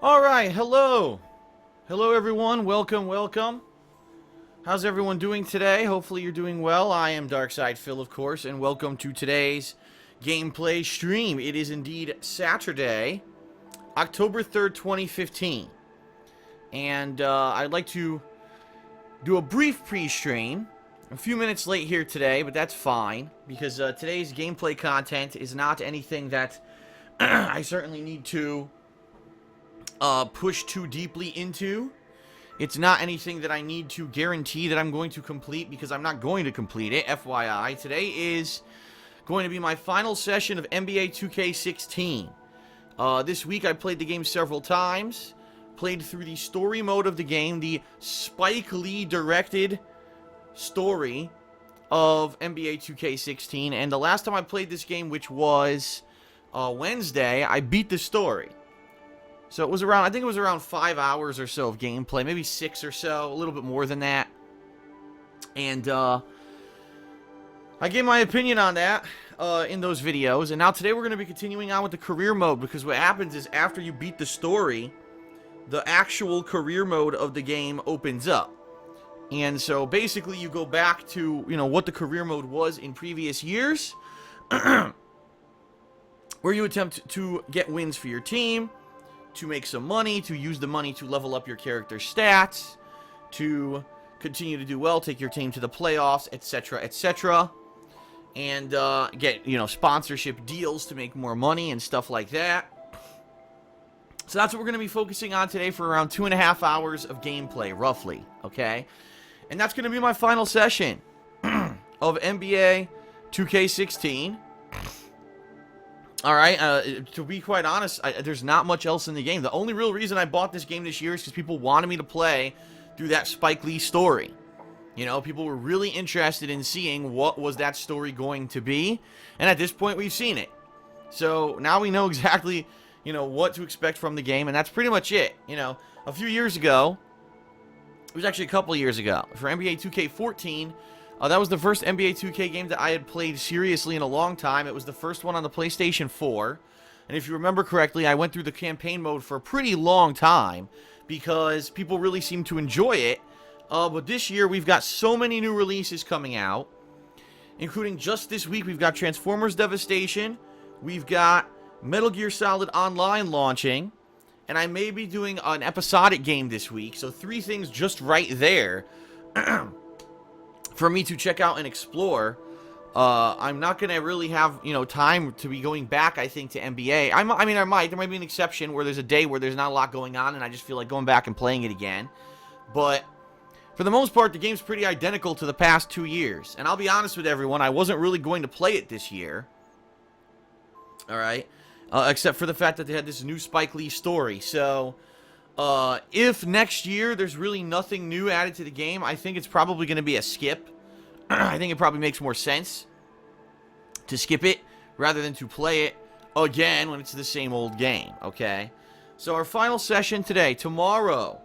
Alright, hello. Hello everyone, welcome. How's everyone doing today? Hopefully you're doing well. I am Darkside Phil, of course, and welcome to today's gameplay stream. It is indeed Saturday, October 3rd, 2015. And I'd like to do a brief pre-stream. A few minutes late here today, but that's fine, because today's gameplay content is not anything that I certainly need to push too deeply into. It's not anything that I need to guarantee that I'm going to complete, because I'm not going to complete it, FYI. Today is going to be my final session of NBA2K16. This week I played the game several times, played through the story mode of the game, the Spike Lee directed story of NBA 2K16, and the last time I played this game, which was Wednesday, I beat the story. So it was around, I think it was around 5 hours or so of gameplay, maybe 6 or so, a little bit more than that. And I gave my opinion on that in those videos, and now today we're going to be continuing on with the career mode, because what happens is after you beat the story, the actual career mode of the game opens up. And so basically you go back to, what the career mode was in previous years, where you attempt to get wins for your team, to make some money, to use the money to level up your character's stats, to continue to do well, take your team to the playoffs, etc., etc., and get, sponsorship deals to make more money and stuff like that. So that's what we're going to be focusing on today for around 2.5 hours of gameplay, roughly, okay? And that's going to be my final session of NBA 2K16. Alright, to be quite honest, there's not much else in the game. The only real reason I bought this game this year is because people wanted me to play through that Spike Lee story. People were really interested in seeing what was that story going to be. And at this point, we've seen it. So now we know exactly, what to expect from the game. And that's pretty much it. A few years ago, it was actually a couple years ago, for NBA 2K14, that was the first NBA 2K game that I had played seriously in a long time. It was the first one on the PlayStation 4. And if you remember correctly, I went through the campaign mode for a pretty long time because people really seemed to enjoy it. But this year, we've got so many new releases coming out, including just this week, we've got Transformers Devastation, we've got Metal Gear Solid Online launching, and I may be doing an episodic game this week, so 3 things just right there for me to check out and explore. I'm not going to really have, time to be going back, I think, to NBA. I might. There might be an exception where there's a day where there's not a lot going on, and I just feel like going back and playing it again. But for the most part, the game's pretty identical to the past 2 years. And I'll be honest with everyone, I wasn't really going to play it this year. Alright? Except for the fact that they had this new Spike Lee story. So, if next year there's really nothing new added to the game, I think it's probably going to be a skip. I think it probably makes more sense to skip it rather than to play it again when it's the same old game, okay? So our final session today, tomorrow,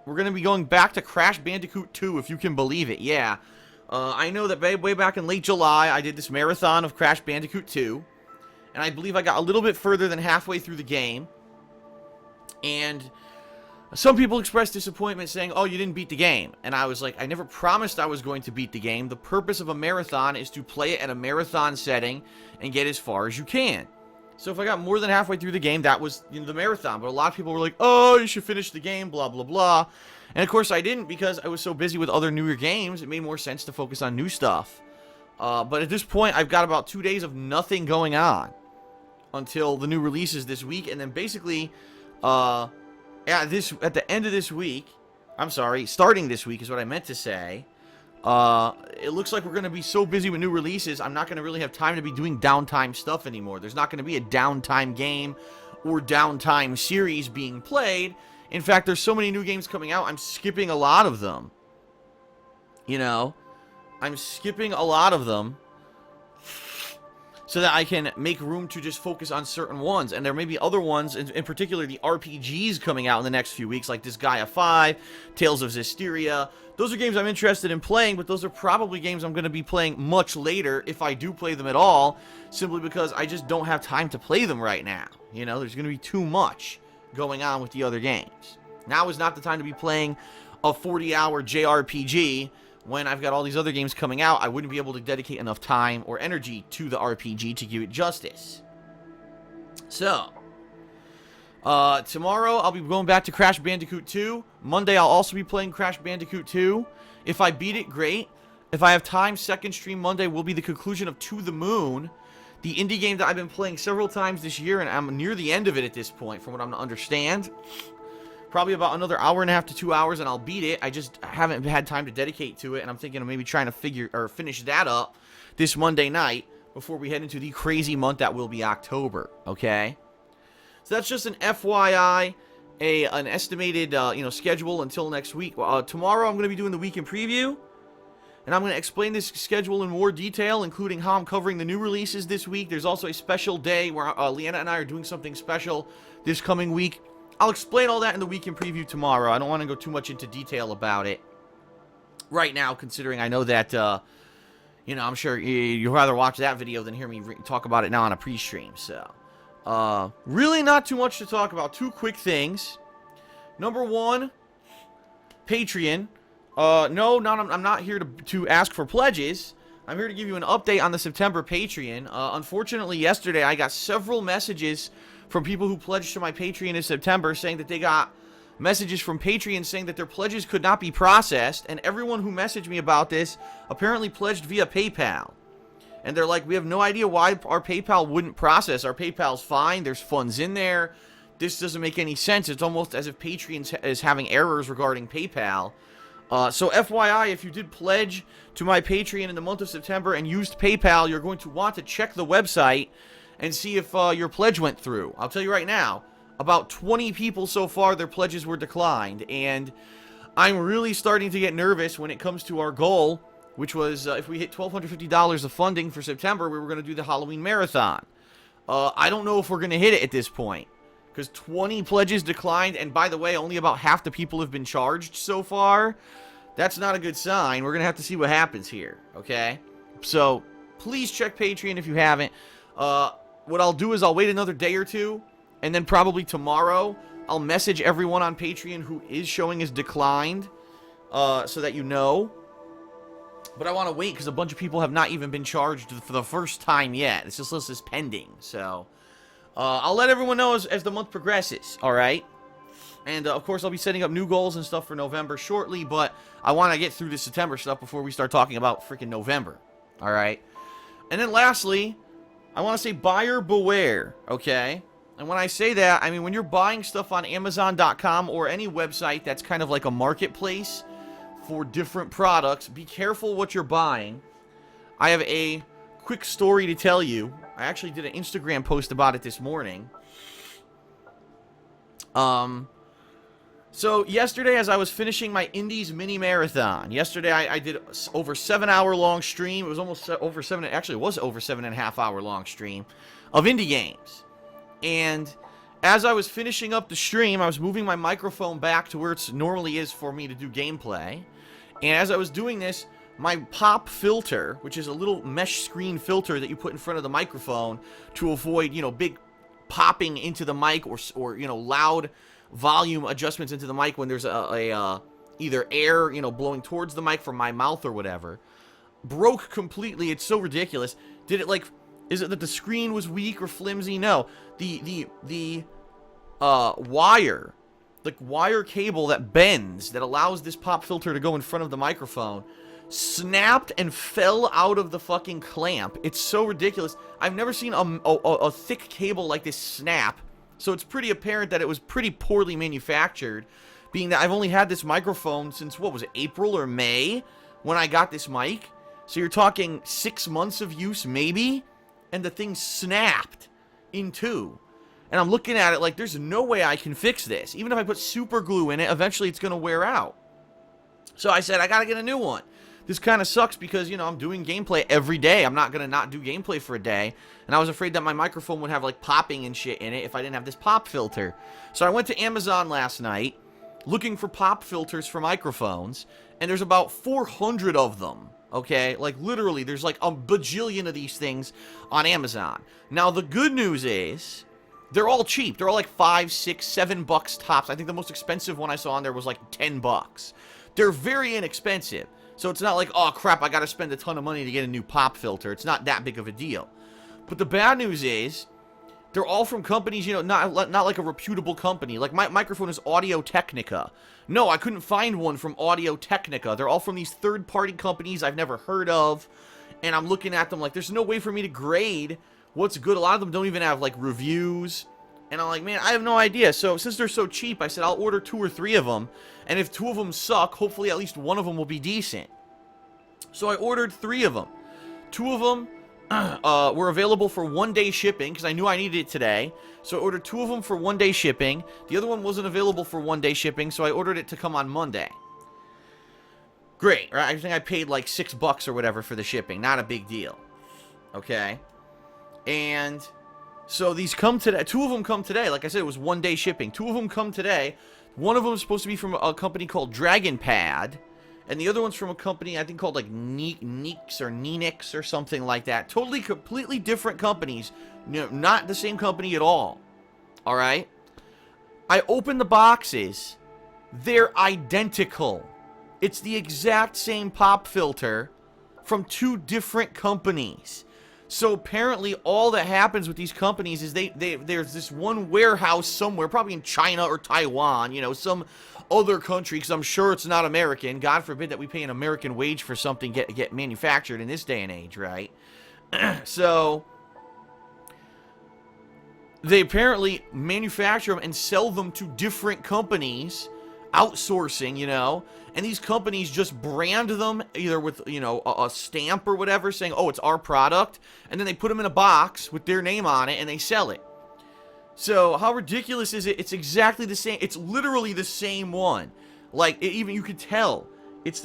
we're going to be going back to Crash Bandicoot 2, if you can believe it, yeah. I know that way back in late July, I did this marathon of Crash Bandicoot 2. And I believe I got a little bit further than halfway through the game. And some people expressed disappointment saying, oh, you didn't beat the game. And I was like, I never promised I was going to beat the game. The purpose of a marathon is to play it at a marathon setting and get as far as you can. So if I got more than halfway through the game, that was the marathon. But a lot of people were like, oh, you should finish the game, blah, blah, blah. And of course I didn't, because I was so busy with other newer games. It made more sense to focus on new stuff. But at this point, I've got about 2 days of nothing going on until the new releases this week, and then basically, at the end of this week, starting this week is what I meant to say, it looks like we're going to be so busy with new releases, I'm not going to really have time to be doing downtime stuff anymore. There's not going to be a downtime game or downtime series being played. In fact, there's so many new games coming out, I'm skipping a lot of them. I'm skipping a lot of them so that I can make room to just focus on certain ones. And there may be other ones, in particular the RPGs coming out in the next few weeks, like Disgaea 5, Tales of Zestiria. Those are games I'm interested in playing, but those are probably games I'm going to be playing much later, if I do play them at all, simply because I just don't have time to play them right now. There's going to be too much going on with the other games. Now is not the time to be playing a 40-hour JRPG when I've got all these other games coming out. I wouldn't be able to dedicate enough time or energy to the RPG to give it justice. So, tomorrow I'll be going back to Crash Bandicoot 2. Monday I'll also be playing Crash Bandicoot 2. If I beat it, great. If I have time, second stream Monday will be the conclusion of To the Moon, the indie game that I've been playing several times this year, and I'm near the end of it at this point, from what I'm to understand. Probably about another hour and a half to 2 hours, and I'll beat it. I just haven't had time to dedicate to it, and I'm thinking of maybe trying to finish that up this Monday night before we head into the crazy month that will be October, okay? So that's just an FYI, an estimated, schedule until next week. Tomorrow I'm going to be doing the weekend preview, and I'm going to explain this schedule in more detail, including how I'm covering the new releases this week. There's also a special day where Leanna and I are doing something special this coming week. I'll explain all that in the weekend preview tomorrow. I don't want to go too much into detail about it right now, considering I know that, I'm sure you'd rather watch that video than hear me talk about it now on a pre-stream. So, really not too much to talk about. Two quick things. Number one, Patreon. I'm not here to ask for pledges. I'm here to give you an update on the September Patreon. Unfortunately, yesterday I got several messages from people who pledged to my Patreon in September saying that they got messages from Patreon saying that their pledges could not be processed, and everyone who messaged me about this apparently pledged via PayPal. And they're like, we have no idea why our PayPal wouldn't process. Our PayPal's fine. There's funds in there. This doesn't make any sense. It's almost as if Patreon is having errors regarding PayPal. So FYI, if you did pledge to my Patreon in the month of September and used PayPal, you're going to want to check the website and see if your pledge went through. I'll tell you right now, about 20 people so far, their pledges were declined. And I'm really starting to get nervous when it comes to our goal, which was if we hit $1,250 of funding for September, we were going to do the Halloween Marathon. I don't know if we're going to hit it at this point, because 20 pledges declined, and by the way, only about half the people have been charged so far. That's not a good sign. We're going to have to see what happens here, okay? So, please check Patreon if you haven't. What I'll do is I'll wait another day or two, and then probably tomorrow, I'll message everyone on Patreon who is showing as declined, so that you know. But I want to wait, because a bunch of people have not even been charged for the first time yet. It's just listed as pending, so I'll let everyone know as the month progresses, alright? And, of course, I'll be setting up new goals and stuff for November shortly, but I want to get through this September stuff before we start talking about freaking November, alright? And then lastly, I want to say buyer beware, okay? And when I say that, I mean when you're buying stuff on Amazon.com or any website that's kind of like a marketplace for different products, be careful what you're buying. I have a quick story to tell you. I actually did an Instagram post about it this morning. So yesterday, as I was finishing my Indies mini marathon, yesterday I did over 7-hour long stream. It was almost over 7. Actually, it was over 7.5 hour long stream of indie games. And as I was finishing up the stream, I was moving my microphone back to where it normally is for me to do gameplay. And as I was doing this, my pop filter, which is a little mesh screen filter that you put in front of the microphone to avoid, big popping into the mic or loud volume adjustments into the mic when there's either air, blowing towards the mic from my mouth or whatever, broke completely. It's so ridiculous. Did it is it that the screen was weak or flimsy? No. The wire, wire cable that bends, that allows this pop filter to go in front of the microphone, snapped and fell out of the fucking clamp. It's so ridiculous. I've never seen a thick cable like this snap. So it's pretty apparent that it was pretty poorly manufactured, being that I've only had this microphone since, what was it, April or May when I got this mic? So you're talking 6 months of use, maybe? And the thing snapped in two. And I'm looking at it like, there's no way I can fix this. Even if I put super glue in it, eventually it's going to wear out. So I said, I got to get a new one. This kind of sucks because, I'm doing gameplay every day. I'm not going to not do gameplay for a day. And I was afraid that my microphone would have, popping and shit in it if I didn't have this pop filter. So I went to Amazon last night looking for pop filters for microphones. And there's about 400 of them. Okay? Literally, there's a bajillion of these things on Amazon. Now, the good news is They're all cheap. They're all like $5, $6, $7 tops. I think the most expensive one I saw on there was like $10. They're very inexpensive. So it's not like, oh crap, I gotta spend a ton of money to get a new pop filter. It's not that big of a deal. But the bad news is, they're all from companies, you know, not like a reputable company. Like, my microphone is Audio-Technica. No, I couldn't find one from Audio-Technica. They're all from these third-party companies I've never heard of. And I'm looking at them like, there's no way for me to grade what's good. A lot of them don't even have, like, reviews. And I'm like, man, I have no idea. So, since they're so cheap, I said I'll order 2 or 3 of them. And if 2 of them suck, hopefully at least one of them will be decent. So, I ordered 3 of them. 2 of them were available for 1-day shipping, because I knew I needed it today. So I ordered 2 of them for 1-day shipping. The other one wasn't available for 1-day shipping, so I ordered it to come on Monday. Great, right? I think I paid like $6 or whatever for the shipping. Not a big deal. Okay? And so these come today. 2 of them come today. Like I said, it was 1-day shipping. 2 of them come today. One of them is supposed to be from a company called Dragon Pad. And the other one's from a company, I think, called, like, Neeks or Nenix or something like that. Totally, completely different companies. No, not the same company at all. Alright? I opened the boxes. They're identical. It's the exact same pop filter from 2 different companies. So apparently all that happens with these companies is there's this one warehouse somewhere, probably in China or Taiwan, you know, some other country, because I'm sure it's not American. God forbid that we pay an American wage for something get manufactured in this day and age, right? So they apparently manufacture them and sell them to different companies, outsourcing, you know, and these companies just brand them either with, you know, a stamp or whatever saying, oh, it's our product, and then they put them in a box with their name on it and they sell it. So how ridiculous is it? It's exactly the same. It's literally the same one. Like, even you could tell it's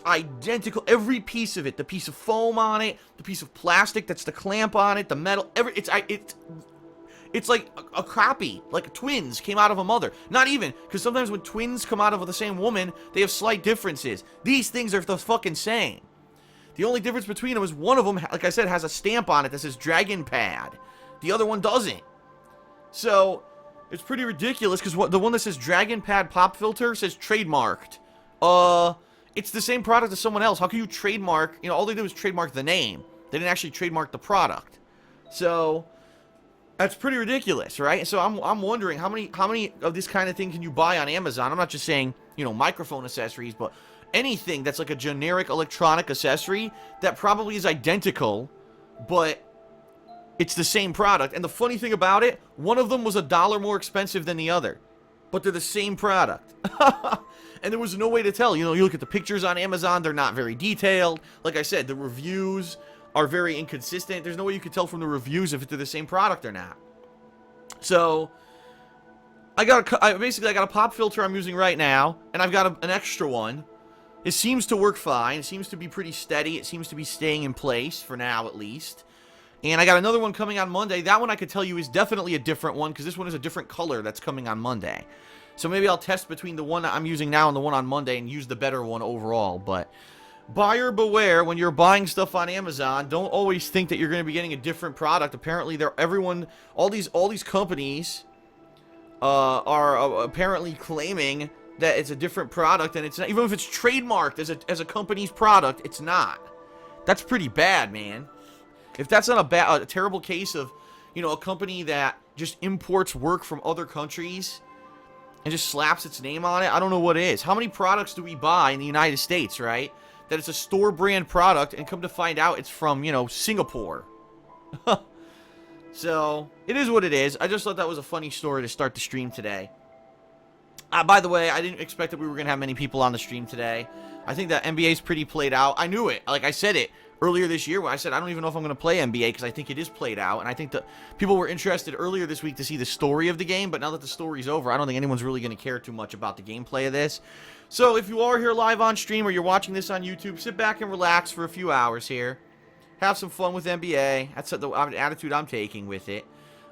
identical. Every piece of it, the piece of foam on it, the piece of plastic that's the clamp on it, the metal, it's like a copy, like twins came out of a mother. Not even, because sometimes when twins come out of the same woman, they have slight differences. These things are the fucking same. The only difference between them is one of them, like I said, has a stamp on it that says Dragon Pad. The other one doesn't. So, it's pretty ridiculous, because the one that says Dragon Pad pop filter says trademarked. It's the same product as someone else. How can you trademark, you know, all they did was trademark the name. They didn't actually trademark the product. So that's pretty ridiculous, right? So I'm wondering how many of this kind of thing can you buy on Amazon? I'm not just saying, you know, microphone accessories, but anything that's like a generic electronic accessory that probably is identical, but it's the same product. And the funny thing about it, one of them was $1 more expensive than the other, but they're the same product. And there was no way to tell. You know, you look at the pictures on Amazon, they're not very detailed. Like I said, the reviews are very inconsistent. There's no way you could tell from the reviews if they're the same product or not. So I got a pop filter I'm using right now, and I've got an extra one. It seems to work fine. It seems to be pretty steady. It seems to be staying in place for now, at least. And I got another one coming on Monday. That one I could tell you is definitely a different one, because this one is a different color that's coming on Monday. So maybe I'll test between the one that I'm using now and the one on Monday and use the better one overall. But buyer beware when you're buying stuff on Amazon. Don't always think that you're going to be getting a different product. Apparently, all these companies are apparently claiming that it's a different product, and it's not. Even if it's trademarked as a company's product, it's not. That's pretty bad, man. If that's not a terrible case of, you know, a company that just imports work from other countries and just slaps its name on it, I don't know what is. How many products do we buy in the United States, right? That it's a store brand product, and come to find out it's from, you know, Singapore. So, it is what it is. I just thought that was a funny story to start the stream today. By the way, I didn't expect that we were going to have many people on the stream today. I think that NBA is pretty played out. I knew it. Like I said it earlier this year when I said I don't even know if I'm going to play NBA, because I think it is played out. And I think that people were interested earlier this week to see the story of the game. But now that the story's over, I don't think anyone's really going to care too much about the gameplay of this. So if you are here live on stream or you're watching this on YouTube, sit back and relax for a few hours here. Have some fun with NBA. That's the attitude I'm taking with it.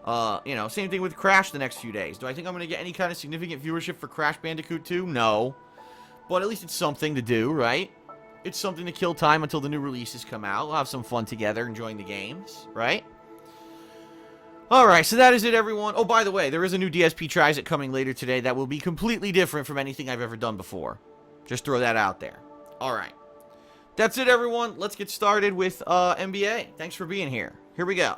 You know, same thing with Crash the next few days. Do I think I'm going to get any kind of significant viewership for Crash Bandicoot 2? No. But at least it's something to do, right? It's something to kill time until the new releases come out. We'll have some fun together enjoying the games, right? Alright, so that is it, everyone. Oh, by the way, there is a new DSP Tries It coming later today that will be completely different from anything I've ever done before. Just throw that out there. Alright. That's it, everyone. Let's get started with NBA. Thanks for being here. Here we go.